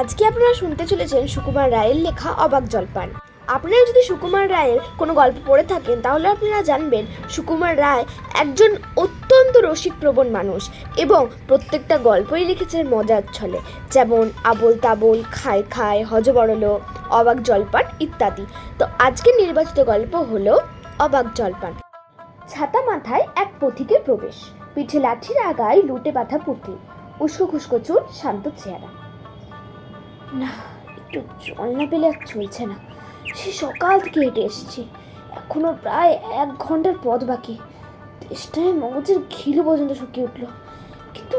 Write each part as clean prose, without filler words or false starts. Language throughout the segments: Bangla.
আজকে আপনারা শুনতে চলেছেন সুকুমার রায়ের লেখা অবাক জলপান। আপনারা যদি সুকুমার রায়ের কোনো গল্প পড়ে থাকেন তাহলে আপনারা জানবেন সুকুমার রায় একজন অত্যন্ত রসিকপ্রবণ মানুষ এবং প্রত্যেকটা গল্পই লিখেছেন মজার ছলে, যেমন আবোল তাবোল, খায় খায়, হজবরল, অবাক জলপান ইত্যাদি। তো আজকের নির্বাচিত গল্প হলো অবাক জলপান। ছাতা মাথায় এক পথিকের প্রবেশ, পিঠে লাঠির আগায় লুটে বাঁধা পুঁতি, উস্কো খুস্কো চুল, শান্ত চেহারা। না, একটু জল না পেলে আর চলছে না। সে সকাল থেকে হেঁটে এসেছি, এখনো প্রায় 1 ঘন্টার পথ বাকি। তেষ্টায় মগজের ঘিলু পর্যন্ত শুকিয়ে উঠলো, কিন্তু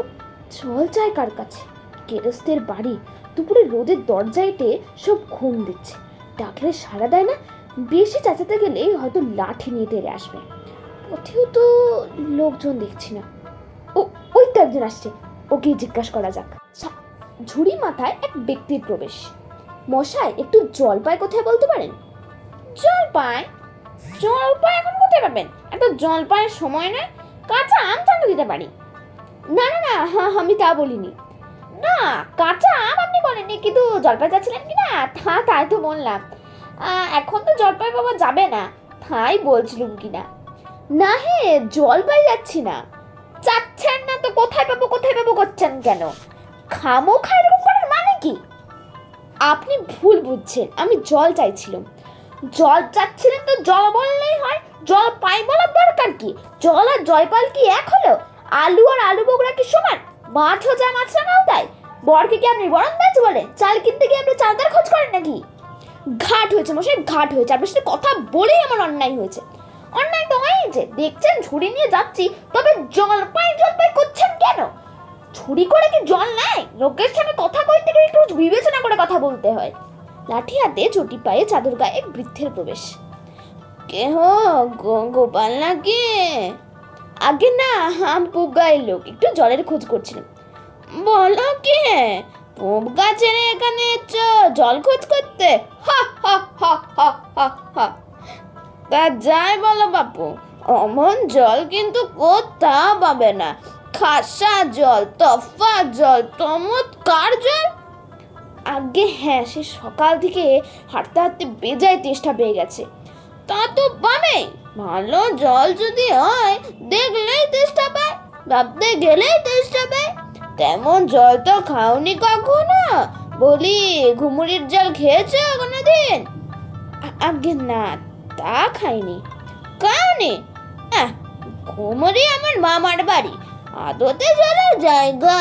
জল চায় কার কাছে? গেরস্তের বাড়ি, দুপুরে রোদের দরজায় এটে সব ঘুম দিচ্ছে, ডাকলে সাড়া দেয় না। বেশি চেঁচাতে গেলে হয়তো লাঠি নিয়ে তেড়ে আসবে। পথেও তো লোকজন দেখছি না। ওই তো একজন আসছে, ওকে জিজ্ঞাসা করা যাক। ঝুড়ি মাথায় এক ব্যক্তির প্রবেশ। মশাই, একটু জলপাই কোথায় বলতে পারেন? জলপাই? জলপাই এখন কোথায় পাবেন? এত জলপাইয়ের সময় নয়, কাঁচা আম চাটা দিতে পারি। না না না, আমি তা বলিনি। না, কাঁচা আম আপনি বলেননি, কিন্তু জলপাই চাচ্ছিলেন কি না? তাই তো বললাম। এখন তো জলপাই পাওয়া যাবে না, তাই বলছিলুম কিনা। না হে, জলপাই যাচ্ছি না। চাচ্ছেন না তো কোথায় পাবো করছেন কেন? খামোখা এরকম করার মানে কি? আপনি ভুল বুঝছেন, আমি জল চাইছিলাম। জল চাচ্ছিলেন তো জল বললেই হয়, জল পাই বলার দরকার কি? জল আর জয়পাল কি এক হলো? আলু আর আলু বগুড়া কি সমান? মাছও যা মাছ রাঙাও তাই। বরকে কি আপনি বরন্দাজ বলে? চাল কিনতে গিয়ে আপনি চালদার খোঁজ করেন নাকি? ঘাট হয়েছে মশাই, ঘাট হয়েছে। আপনার সাথে কথা বলেই আমার অন্যায় হয়েছে। অন্যায় তো হয়েছে, দেখছেন ঝুড়ি নিয়ে যাচ্ছি, তবে জলপাই করছেন কেন? ঝুড়ি করে কি জল নাই? লোকের সাথে কথা কইতে গেলে একটু বিবেচনা করে কথা বলতে হয়। লাঠি হাতে, চটি পায়ে, চাদর গায়ে এক বৃদ্ধের প্রবেশ। কেহ গোপাল নাকি? আগে না, পুব গায়ের লোক, একটু জলের খোঁজ করছিলাম। বলো কি, পুব গাছের এখানে জল খোঁজ করতে? হা হা হা হা হা হা। তা যাই বলো বাপু, অমন জল কিন্তু কোথাও পাবে না। খাসা জল, তফা জল, চমৎকার জল। আগে হ্যাঁ, সে সকাল থেকে হাঁটতে হাঁটতে বেজায় তেষ্টা পেয়ে গেছে। তা তো পাবে, ভালো জল যদি হয় দেখলেই তেষ্টা পায়, ভাবতে গেলেই তেষ্টা পায়। তেমন জল তো খাওনি কখনো? বলি, ঘুমুরির জল খেয়েছো কোনোদিন? আগে না, তা খাইনি। খাওনি? ঘুমুরি আমার মামার বাড়ি, আদতে জলের জায়গা।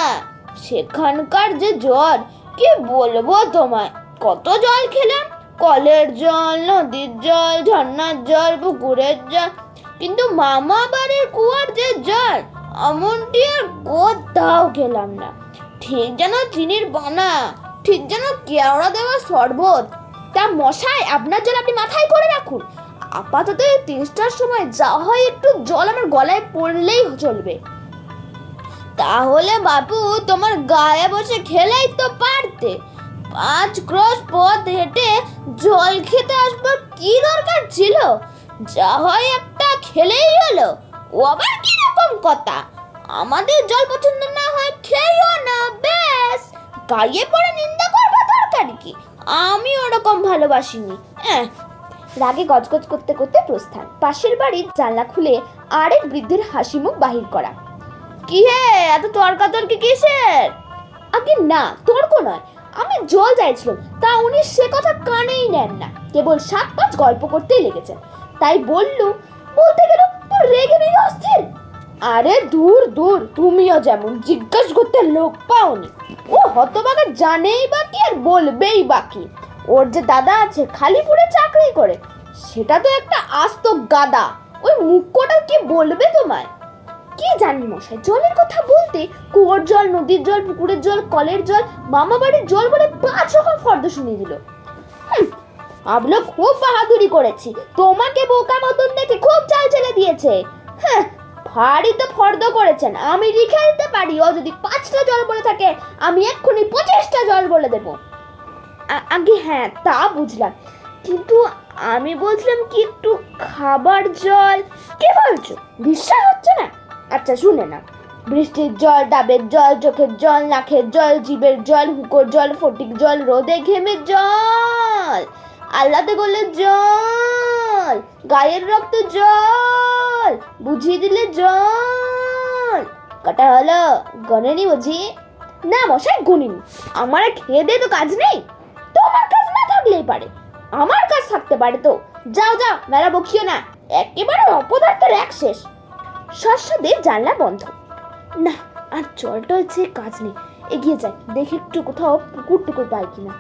সেখানকার যে জল, কি বলবো তোমায়। কত জল খেলাম, কলের জল, নদীর জল, ঝর্ণার জল, পুকুরের জল, কিন্তু মামা বাড়ির কুয়ার যে জল, এমনটি আর কোথাও খেলাম না। ঠিক যেন চিনির বানা, ঠিক যেন কেওড়া দেওয়া শরবত। তা মশাই, আপনার জল আপনি মাথায় করে রাখুন। আপাতত এই তেষ্টার সময় যা হয় একটু জল আমার গলায় পড়লেই চলবে। তাহলে বাপু, তোমার গায়ে বসে খেলেই তো পারতে। 5 ক্রোশ পথ হেঁটে জল খেতে আসবার কি দরকার ছিল? যা হয় একটা খেলেই হলো। ও আবার কিরকম কথা? আমাদের জল পছন্দ না হয় খেয়েও না, ব্যাস। গায়ে পড়ে নিন্দা করবার দরকার কি? আমি ওরকম ভালোবাসিনি। রাগে গজগজ করতে করতে প্রস্থান। পাশের বাড়ির জানলা খুলে আরেক বৃদ্ধের হাসি মুখ বাহির করা। কি হে, এত তর্কাতর্কি কিসের? আগে না, তর্ক নয়, আমি জল চাইছিলাম, তা উনি সে কথা কানেই নেন না, কেবল 7-5 গল্প করতেই লেগেছেন। তাই বলতে গেল তো রেগে মেগে অস্থির। আরে দূর দূর, তুমিও যেমন জিজ্ঞাসা করতে লোক পাওনি। ও হতভাগা জানেই বাকি আর বলবেই বাকি। ওর যে দাদা আছে, খালিপুরে চাকরি করে, সেটা তো একটা আস্ত গাদা। ওই মুখ্যটা কি বলবে তোমায়? কি জানি মশাই, জলের কথা বলতে কুয়োর জল, নদীর জল, পুকুরের জল, কলের জল, মামা বাড়ির জল বলে 5 রকম ফর্দ শুনিয়ে দিল। আবলো খুব বাহাদুরি করেছি, তোমাকে বোকা মতন দেখে খুব চাল চেলে দিয়েছে। ভারী তো ফর্দ করেছেন, আমি লিখে দিতে পারি। ও যদি 5টা জল বলে থাকে, আমি এক্ষুনি 25টা জল বলে দেবো। আগে হ্যাঁ, তা বুঝলাম, কিন্তু আমি বলছিলাম কি একটু খাবার জল। কি বলছো? বিশ্বাস হচ্ছে না? আচ্ছা শুনে না, বৃষ্টির জল, ডাবের জল, চোখের জল, নাকের জল, জিভের জল, হুঁকোর জল, ফটিক জল, রোদে ঘেমে জল, আল্লাতে গোলের জল, গায়ের রক্ত জল, বুঝিয়ে দিলে জল। কটা হলো? গনেনি বুঝি? না মশাই, গুনিনি। আমার আর খেয়ে দিয়ে তো কাজ নেই। তোমার কাজ না থাকলেই পারে, আমার কাজ থাকতে পারে তো। যাও যাও, মেলা বকিও না, একেবারে অপদার্থের এক শেষ। শস্যদের জানলা বন্ধ। না, আর জল টল চেয়ে কাজ নেই। এগিয়ে যাই, দেখি একটু কোথাও পুকুর টুকুর পাই কিনা।